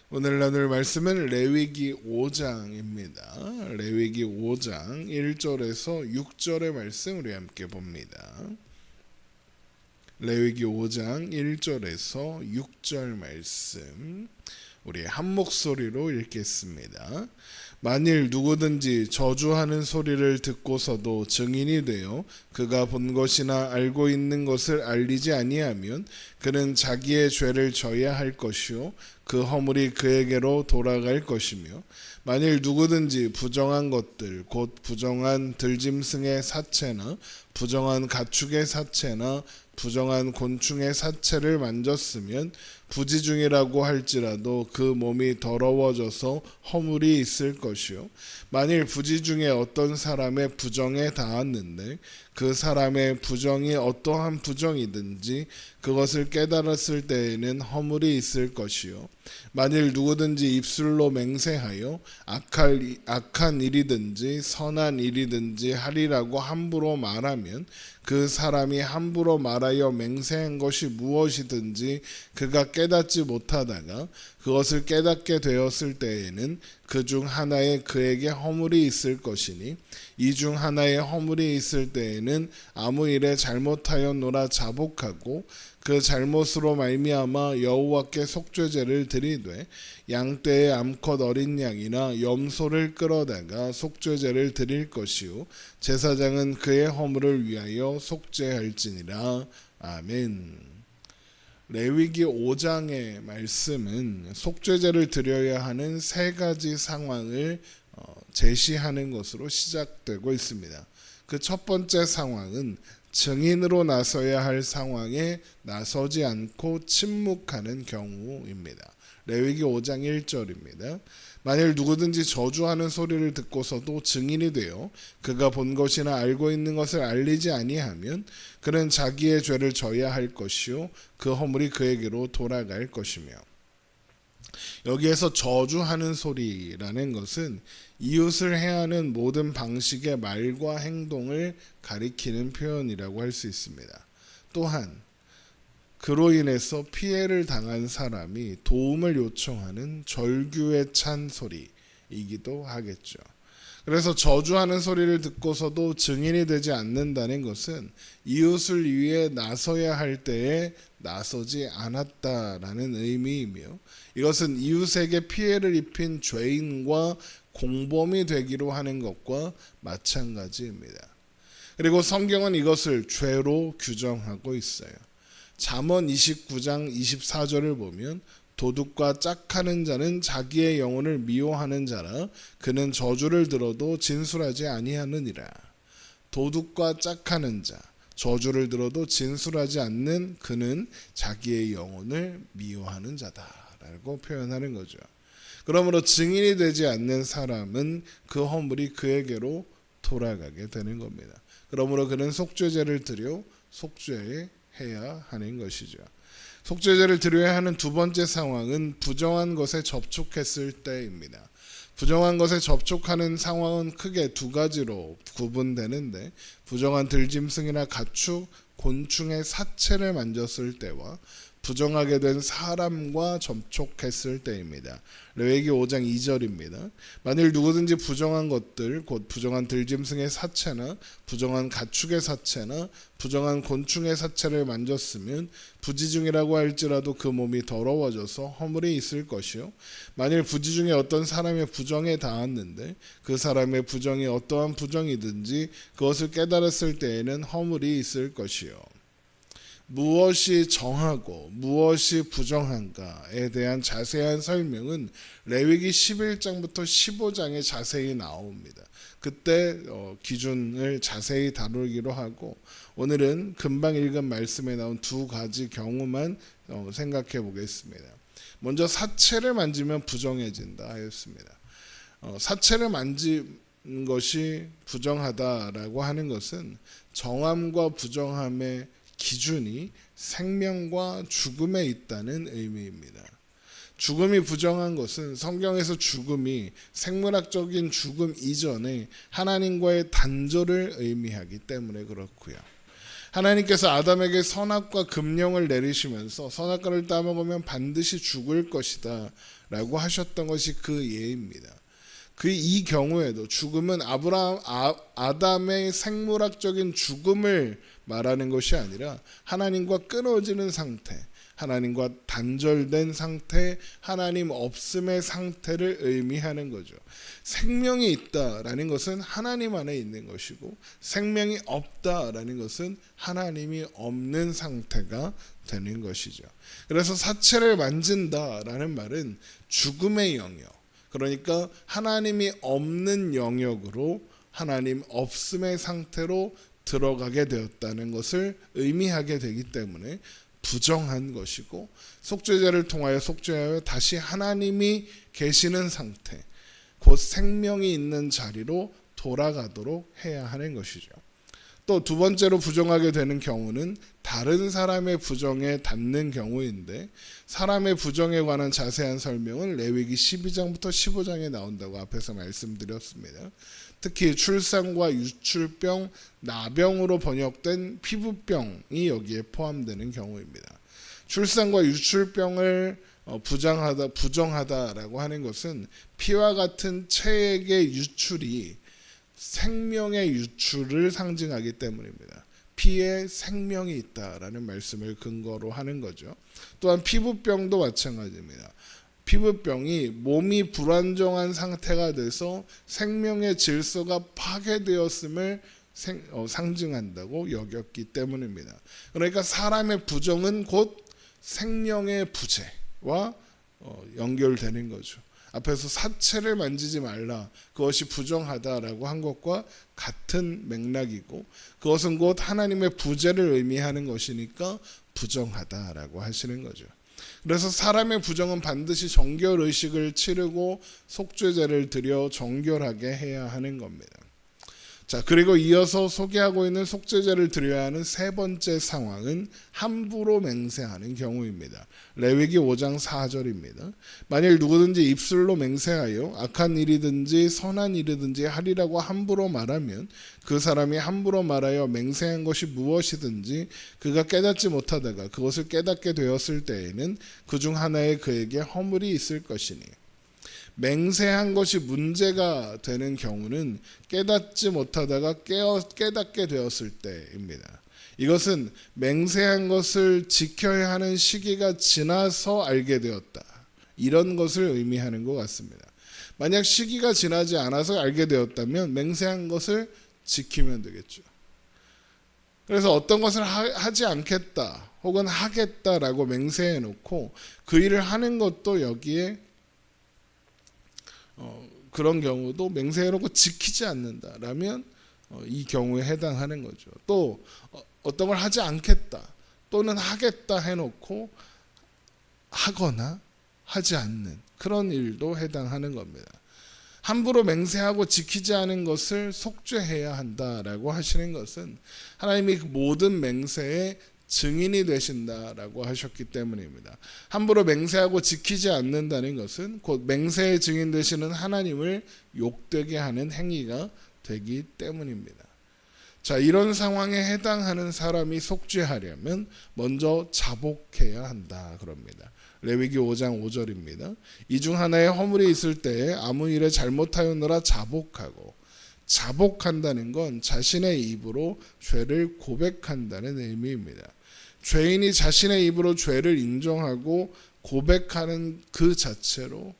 오늘 나눌 말씀은 레위기 5장입니다. 레위기 5장 1절에서 6절의 말씀 우리 함께 봅니다. 레위기 5장 1절에서 6절 말씀 우리 한 목소리로 읽겠습니다. 만일 누구든지 저주하는 소리를 듣고서도 증인이 되어 그가 본 것이나 알고 있는 것을 알리지 아니하면 그는 자기의 죄를 져야 할 것이요 그 허물이 그에게로 돌아갈 것이며 만일 누구든지 부정한 것들 곧 부정한 들짐승의 사체나 부정한 가축의 사체나 부정한 곤충의 사체를 만졌으면 부지중이라고 할지라도 그 몸이 더러워져서 허물이 있을 것이요 만일 부지중에 어떤 사람의 부정에 닿았는데 그 사람의 부정이 어떠한 부정이든지 그것을 깨달았을 때에는 허물이 있을 것이요 만일 누구든지 입술로 맹세하여 악한 일이든지 선한 일이든지 하리라고 함부로 말하면 그 사람이 함부로 말하여 맹세한 것이 무엇이든지 그가 깨닫지 못하다가 그것을 깨닫게 되었을 때에는 그 중 하나에 그에게 허물이 있을 것이니 이 중 하나에 허물이 있을 때에는 아무 일에 잘못하였노라 자복하고 그 잘못으로 말미암아 여호와께 속죄제를 드리되 양떼의 암컷 어린 양이나 염소를 끌어다가 속죄제를 드릴 것이요 제사장은 그의 허물을 위하여 속죄할지니라. 아멘. 레위기 5장의 말씀은 속죄제를 드려야 하는 세 가지 상황을 제시하는 것으로 시작되고 있습니다. 그 첫 번째 상황은 증인으로 나서야 할 상황에 나서지 않고 침묵하는 경우입니다. 레위기 5장 1절입니다. 만일 누구든지 저주하는 소리를 듣고서도 증인이 되어 그가 본 것이나 알고 있는 것을 알리지 아니하면 그는 자기의 죄를 져야 할 것이요 그 허물이 그에게로 돌아갈 것이며 여기에서 저주하는 소리라는 것은 이웃을 해하는 모든 방식의 말과 행동을 가리키는 표현이라고 할 수 있습니다. 또한 그로 인해서 피해를 당한 사람이 도움을 요청하는 절규에 찬 소리이기도 하겠죠. 그래서 저주하는 소리를 듣고서도 증인이 되지 않는다는 것은 이웃을 위해 나서야 할 때에 나서지 않았다라는 의미이며 이것은 이웃에게 피해를 입힌 죄인과 공범이 되기로 하는 것과 마찬가지입니다. 그리고 성경은 이것을 죄로 규정하고 있어요. 잠언 29장 24절을 보면 도둑과 짝하는 자는 자기의 영혼을 미워하는 자라 그는 저주를 들어도 진술하지 아니하느니라. 도둑과 짝하는 자, 저주를 들어도 진술하지 않는 그는 자기의 영혼을 미워하는 자다라고 표현하는 거죠. 그러므로 증인이 되지 않는 사람은 그 허물이 그에게로 돌아가게 되는 겁니다. 그러므로 그는 속죄제를 드려 속죄해야 하는 것이죠. 속죄제를 드려야 하는 두 번째 상황은 부정한 것에 접촉했을 때입니다. 부정한 것에 접촉하는 상황은 크게 두 가지로 구분되는데 부정한 들짐승이나 가축, 곤충의 사체를 만졌을 때와 부정하게 된 사람과 접촉했을 때입니다. 레위기 5장 2절입니다. 만일 누구든지 부정한 것들 곧 부정한 들짐승의 사체나 부정한 가축의 사체나 부정한 곤충의 사체를 만졌으면 부지중이라고 할지라도 그 몸이 더러워져서 허물이 있을 것이요 만일 부지중에 어떤 사람의 부정에 닿았는데 그 사람의 부정이 어떠한 부정이든지 그것을 깨달았을 때에는 허물이 있을 것이요 무엇이 정하고 무엇이 부정한가에 대한 자세한 설명은 레위기 11장부터 15장에 자세히 나옵니다. 그때 기준을 자세히 다루기로 하고 오늘은 금방 읽은 말씀에 나온 두 가지 경우만 생각해 보겠습니다. 먼저 사체를 만지면 부정해진다 하였습니다. 사체를 만진 것이 부정하다라고 하는 것은 정함과 부정함의 기준이 생명과 죽음에 있다는 의미입니다. 죽음이 부정한 것은 성경에서 죽음이 생물학적인 죽음 이전에 하나님과의 단절을 의미하기 때문에 그렇고요. 하나님께서 아담에게 선악과 금령을 내리시면서 선악과를 따먹으면 반드시 죽을 것이다 라고 하셨던 것이 그 예입니다. 이 경우에도 죽음은 아담의 생물학적인 죽음을 말하는 것이 아니라 하나님과 끊어지는 상태, 하나님과 단절된 상태, 하나님 없음의 상태를 의미하는 거죠. 생명이 있다라는 것은 하나님 안에 있는 것이고, 생명이 없다라는 것은 하나님이 없는 상태가 되는 것이죠. 그래서 사체를 만진다라는 말은 죽음의 영역, 그러니까 하나님이 없는 영역으로 하나님 없음의 상태로 들어가게 되었다는 것을 의미하게 되기 때문에 부정한 것이고, 속죄제를 통하여 속죄하여 다시 하나님이 계시는 상태, 곧 생명이 있는 자리로 돌아가도록 해야 하는 것이죠. 또 두 번째로 부정하게 되는 경우는 다른 사람의 부정에 닿는 경우인데, 사람의 부정에 관한 자세한 설명은 레위기 12장부터 15장에 나온다고 앞에서 말씀드렸습니다. 특히 출산과 유출병, 나병으로 번역된 피부병이 여기에 포함되는 경우입니다. 출산과 유출병을 부정하다라고 하는 것은 피와 같은 체액의 유출이 생명의 유출을 상징하기 때문입니다. 피에 생명이 있다라는 말씀을 근거로 하는 거죠. 또한 피부병도 마찬가지입니다. 피부병이 몸이 불안정한 상태가 돼서 생명의 질서가 파괴되었음을 상징한다고 여겼기 때문입니다. 그러니까 사람의 부정은 곧 생명의 부재와 연결되는 거죠. 앞에서 사체를 만지지 말라, 그것이 부정하다라고 한 것과 같은 맥락이고, 그것은 곧 하나님의 부재를 의미하는 것이니까 부정하다라고 하시는 거죠. 그래서 사람의 부정은 반드시 정결의식을 치르고 속죄제를 드려 정결하게 해야 하는 겁니다. 자, 그리고 이어서 소개하고 있는 속죄제를 드려야 하는 세 번째 상황은 함부로 맹세하는 경우입니다. 레위기 5장 4절입니다. 만일 누구든지 입술로 맹세하여 악한 일이든지 선한 일이든지 하리라고 함부로 말하면 그 사람이 함부로 말하여 맹세한 것이 무엇이든지 그가 깨닫지 못하다가 그것을 깨닫게 되었을 때에는 그중 하나에 그에게 허물이 있을 것이니, 맹세한 것이 문제가 되는 경우는 깨닫지 못하다가 깨닫게 되었을 때입니다. 이것은 맹세한 것을 지켜야 하는 시기가 지나서 알게 되었다, 이런 것을 의미하는 것 같습니다. 만약 시기가 지나지 않아서 알게 되었다면 맹세한 것을 지키면 되겠죠. 그래서 어떤 것을 하지 않겠다 혹은 하겠다라고 맹세해 놓고 그 일을 하는 것도 여기에 그런 경우도 맹세해놓고 지키지 않는다라면 이 경우에 해당하는 거죠. 또 어떤 걸 하지 않겠다 또는 하겠다 해놓고 하거나 하지 않는 그런 일도 해당하는 겁니다. 함부로 맹세하고 지키지 않은 것을 속죄해야 한다라고 하시는 것은 하나님이 모든 맹세에 증인이 되신다라고 하셨기 때문입니다. 함부로 맹세하고 지키지 않는다는 것은 곧 맹세의 증인 되시는 하나님을 욕되게 하는 행위가 되기 때문입니다. 자, 이런 상황에 해당하는 사람이 속죄하려면 먼저 자복해야 한다 그럽니다. 레위기 5장 5절입니다. 이 중 하나에 허물이 있을 때에 아무 일에 잘못하였노라 자복하고, 자복한다는 건 자신의 입으로 죄를 고백한다는 의미입니다. 죄인이 자신의 입으로 죄를 인정하고 고백하는 그 자체로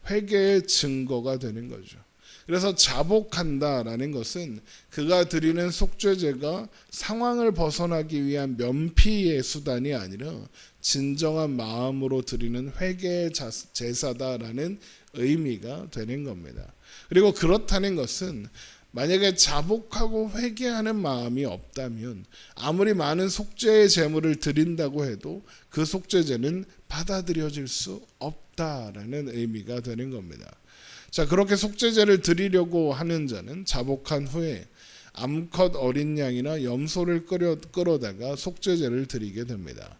회개의 증거가 되는 거죠. 그래서 자복한다라는 것은 그가 드리는 속죄제가 상황을 벗어나기 위한 면피의 수단이 아니라 진정한 마음으로 드리는 회개의 제사다라는 의미가 되는 겁니다. 그리고 그렇다는 것은 만약에 자복하고 회개하는 마음이 없다면 아무리 많은 속죄의 제물을 드린다고 해도 그 속죄제는 받아들여질 수 없다라는 의미가 되는 겁니다. 자, 그렇게 속죄제를 드리려고 하는 자는 자복한 후에 암컷 어린 양이나 염소를 끌어다가 속죄제를 드리게 됩니다.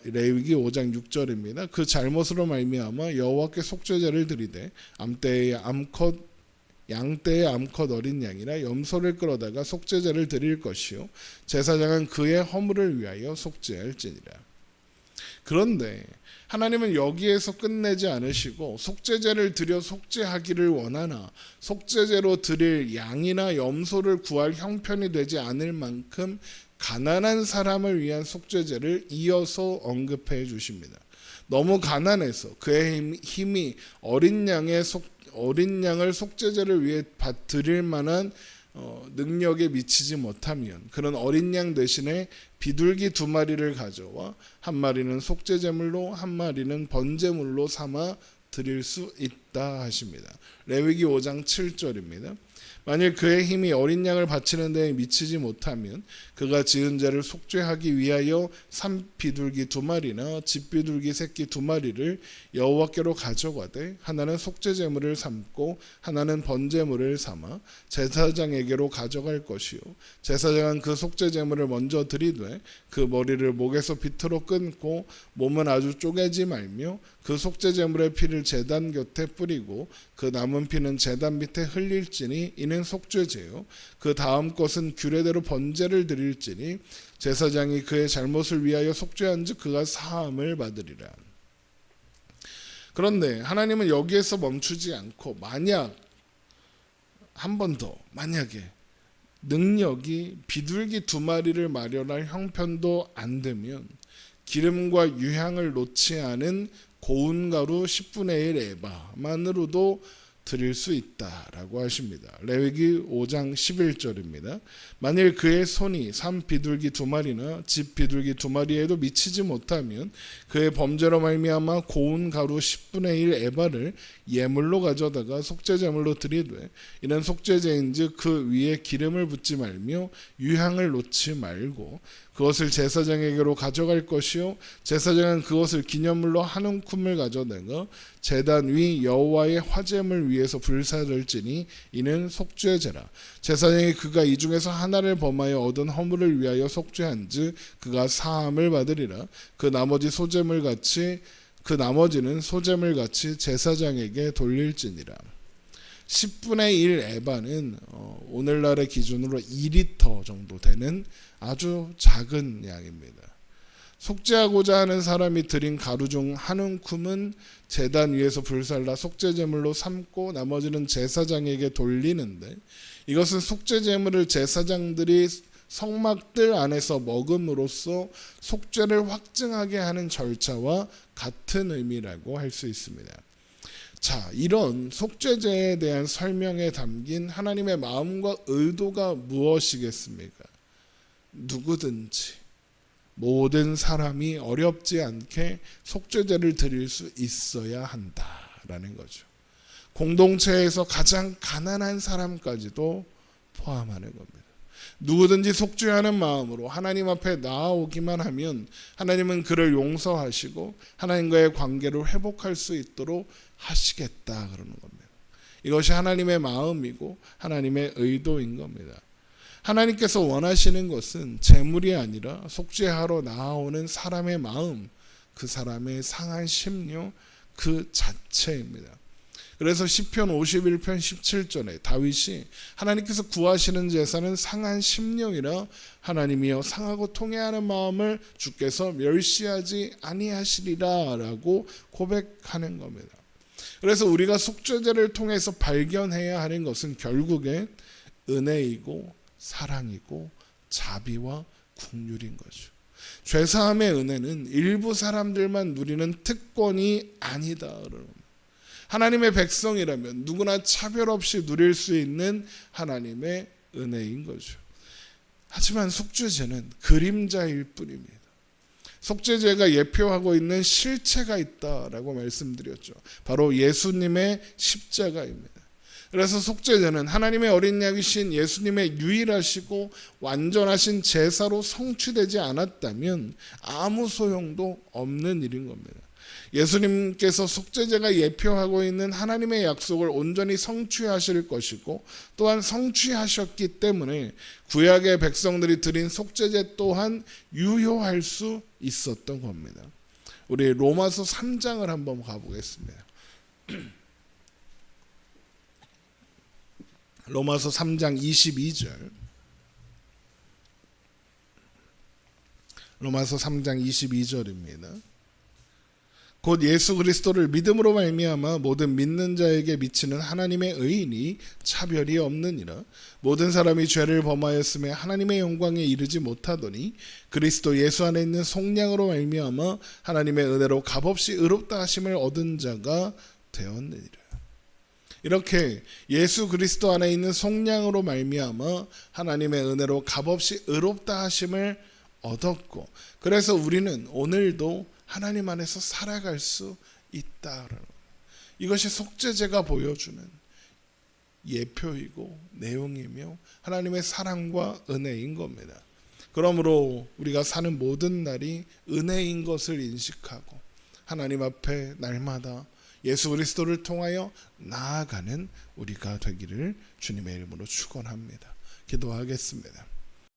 레위기 5장 6절입니다. 그 잘못으로 말미암아 여호와께 속죄제를 드리되 암때에 암컷 양떼의 암컷 어린 양이나 염소를 끌어다가 속죄제를 드릴 것이요 제사장은 그의 허물을 위하여 속죄할지니라. 그런데 하나님은 여기에서 끝내지 않으시고 속죄제를 드려 속죄하기를 원하나 속죄제로 드릴 양이나 염소를 구할 형편이 되지 않을 만큼 가난한 사람을 위한 속죄제를 이어서 언급해 주십니다. 너무 가난해서 그의 힘이 어린 양을 속죄제를 위해 드릴 만한 능력에 미치지 못하면 그런 어린 양 대신에 비둘기 2마리를 가져와 한 마리는 속죄제물로 한 마리는 번제물로 삼아 드릴 수 있다 하십니다. 레위기 5장 7절입니다. 만일 그의 힘이 어린 양을 바치는 데에 미치지 못하면 그가 지은 죄를 속죄하기 위하여 산비둘기 2마리나 집비둘기 새끼 2마리를 여호와께로 가져가되 하나는 속죄제물을 삼고 하나는 번제물을 삼아 제사장에게로 가져갈 것이요 제사장은 그 속죄제물을 먼저 드리되 그 머리를 목에서 비틀어 끊고 몸은 아주 쪼개지 말며 그 속죄제물의 피를 제단 곁에 뿌리고 그 남은 피는 제단 밑에 흘릴지니 이는 속죄제요 그 다음 것은 규례대로 번제를 드릴지니 제사장이 그의 잘못을 위하여 속죄한즉 그가 사함을 받으리라. 그런데 하나님은 여기에서 멈추지 않고 만약 한 번 더 만약에 능력이 비둘기 2마리를 마련할 형편도 안 되면 기름과 유향을 놓지 않은 고운 가루 10분의 1 에바만으로도 드릴 수 있다라고 하십니다. 레위기 5장 11절입니다. 만일 그의 손이 산 비둘기 2마리나 집 비둘기 2마리에도 미치지 못하면 그의 범죄로 말미암아 고운 가루 10분의 1 에바를 예물로 가져다가 속죄제물로 드리되 이는 속죄제인즉 그 위에 기름을 붓지 말며 유향을 놓지 말고 그것을 제사장에게로 가져갈 것이요 제사장은 그것을 기념물로 한 움큼을 가져다가 제단 위 여호와의 화제물 위에서 불사를지니 이는 속죄제라. 제사장이 그가 이 중에서 하나를 범하여 얻은 허물을 위하여 속죄한즉 그가 사함을 받으리라. 그 나머지는 소재물 같이 제사장에게 돌릴지니라. 10분의 1 에바는 오늘날의 기준으로 2리터 정도 되는 아주 작은 양입니다. 속죄하고자 하는 사람이 드린 가루 중 한 움큼은 제단 위에서 불살라 속죄제물로 삼고 나머지는 제사장에게 돌리는데 이것은 속죄제물을 제사장들이 성막들 안에서 먹음으로써 속죄를 확증하게 하는 절차와 같은 의미라고 할 수 있습니다. 자, 이런 속죄제에 대한 설명에 담긴 하나님의 마음과 의도가 무엇이겠습니까? 누구든지 모든 사람이 어렵지 않게 속죄제를 드릴 수 있어야 한다라는 거죠. 공동체에서 가장 가난한 사람까지도 포함하는 겁니다. 누구든지 속죄하는 마음으로 하나님 앞에 나아오기만 하면 하나님은 그를 용서하시고 하나님과의 관계를 회복할 수 있도록 하시겠다 그러는 겁니다. 이것이 하나님의 마음이고 하나님의 의도인 겁니다. 하나님께서 원하시는 것은 재물이 아니라 속죄하러 나아오는 사람의 마음, 그 사람의 상한 심령 그 자체입니다. 그래서 시편 51편 17절에 다윗이 하나님께서 구하시는 제사는 상한 심령이라 하나님이여 상하고 통회하는 마음을 주께서 멸시하지 아니하시리라 라고 고백하는 겁니다. 그래서 우리가 속죄제를 통해서 발견해야 하는 것은 결국에 은혜이고 사랑이고 자비와 긍휼인 거죠. 죄사함의 은혜는 일부 사람들만 누리는 특권이 아니다. 하나님의 백성이라면 누구나 차별 없이 누릴 수 있는 하나님의 은혜인 거죠. 하지만 속죄제는 그림자일 뿐입니다. 속죄제가 예표하고 있는 실체가 있다라고 말씀드렸죠. 바로 예수님의 십자가입니다. 그래서 속죄제는 하나님의 어린 양이신 예수님의 유일하시고 완전하신 제사로 성취되지 않았다면 아무 소용도 없는 일인 겁니다. 예수님께서 속죄제가 예표하고 있는 하나님의 약속을 온전히 성취하실 것이고 또한 성취하셨기 때문에 구약의 백성들이 드린 속죄제 또한 유효할 수 있었던 겁니다. 우리 로마서 3장을 한번 가보겠습니다. 로마서 3장 22절. 로마서 3장 22절입니다. 곧 예수 그리스도를 믿음으로 말미암아 모든 믿는 자에게 미치는 하나님의 의인이 차별이 없느니라. 모든 사람이 죄를 범하였음에 하나님의 영광에 이르지 못하더니 그리스도 예수 안에 있는 속량으로 말미암아 하나님의 은혜로 값없이 의롭다 하심을 얻은 자가 되었느니라. 이렇게 예수 그리스도 안에 있는 속량으로 말미암아 하나님의 은혜로 값없이 의롭다 하심을 얻었고, 그래서 우리는 오늘도 하나님 안에서 살아갈 수 있다. 이것이 속죄제가 보여주는 예표이고 내용이며 하나님의 사랑과 은혜인 겁니다. 그러므로 우리가 사는 모든 날이 은혜인 것을 인식하고 하나님 앞에 날마다 예수 그리스도를 통하여 나아가는 우리가 되기를 주님의 이름으로 축원합니다. 기도하겠습니다.